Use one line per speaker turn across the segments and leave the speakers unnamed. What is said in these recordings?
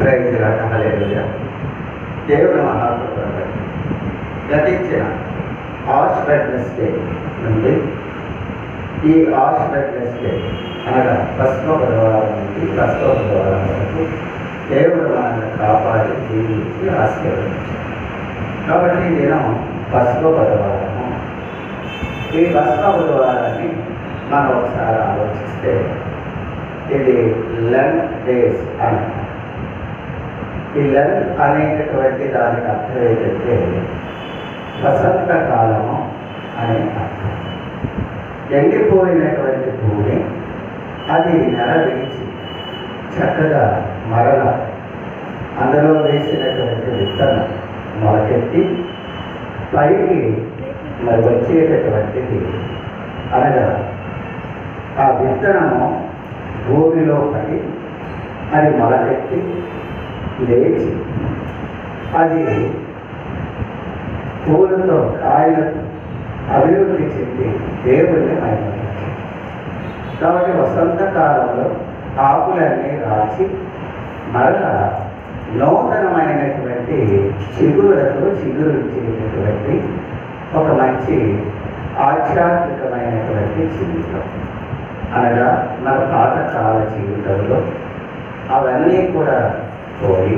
ప్రైజ్గా హల్లెలూయా. దేవుని మహాకృప గతించిన ఆష్ వెడ్నెస్డే నుండి ఈ ఆష్ వెడ్నెస్డే అనగా పశ్చిమ బుధవారం నుండి పశ్చిమ బుధవారం వరకు దేవుడు మనల్ని కాపాడి జీవించి ఆశీర్వదించారు. కాబట్టి ఈ దినం పశ్చిమ బుధవారము. ఈ పశ్చిమ బుధవారాన్ని మనం ఒకసారి ఆలోచిస్తే ఇది లెంట్ డేస్ అని. ఈ లెంట్ అనేటటువంటి దానికి అర్థం ఏంటంటే వసంత కాలము అనే అర్థం. ఎండిపోయినటువంటి భూమి అది నెరవేర్చి చక్కగా మరల అందులో వేసినటువంటి విత్తనం మొలకెత్తి పైకి మరి వచ్చేటటువంటిది అనగా ఆ విత్తనము భూమిలో పడి అది మొలకెత్తి లేచి అది పూలతో కాయలతో అభివృద్ధి చెంది దేవుడిని మహిమపరిచారు. కాబట్టి వసంతకాలంలో ఆకులన్నీ రాచి మరలా నూతనమైనటువంటి చిగురులతో చిగురించేటటువంటి ఒక మంచి ఆధ్యాత్మికమైనటువంటి జీవితం. అనగా మన పాతకాల జీవితంలో అవన్నీ కూడా పోయి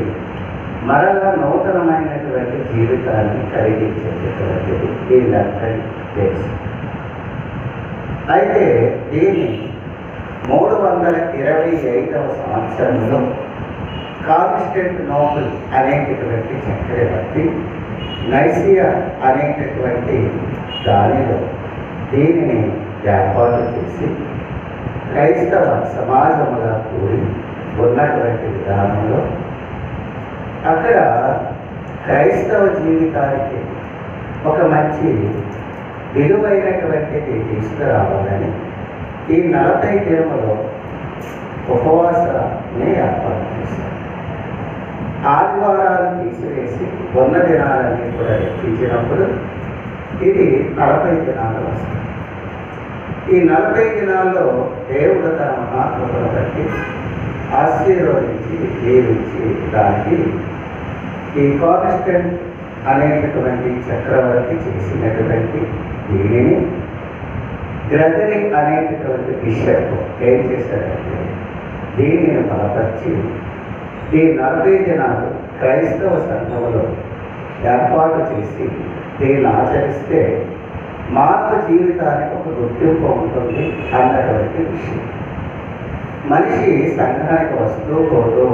మరలా నూతనమైనటువంటి జీవితాన్ని కలిగించేటటువంటిది ఈ లెంటల్ డేస్. అయితే దీన్ని 325వ సంవత్సరంలో కాన్స్టాంటినోపుల్ అనేటటువంటి చక్రవర్తి నైసియా అనేటటువంటి దానిలో దీనిని ఏర్పాటు చేసి క్రైస్తవ సమాజముగా కూడి ఉన్నటువంటి విధానంలో అక్కడ క్రైస్తవ జీవితానికి ఒక మంచి విలువైనటువంటిది తీసుకురావాలని ఈ 40 దినములో ఉపవాసాన్ని ఏర్పాటు చేశారు. ఆదివారాలు తీసివేసి ఉన్న దినాలన్నీ కూడా ఎక్కించినప్పుడు ఇది 40 దినాలు వస్తాయి. ఈ 40 దినాల్లో దేవుడు తన మహాకృపను బట్టి ఆశీర్వదించి దీవించి దానికి ఈ కాన్స్టెంట్ అనేటటువంటి చక్రవర్తి చేసినటువంటి దీనిని గ్రెగరీ అనేటటువంటి బిషప్ ఏం చేశారంటే దీనిని బలపరిచి ఈ 40 దినాలు క్రైస్తవ సంఘములో ఏర్పాటు చేసి దీన్ని ఆచరిస్తే మానవ జీవితానికి ఒక గుర్తింపు ఉంటుంది అన్నటువంటి విషయం. మనిషి సంఘానికి వస్తూ పోతూ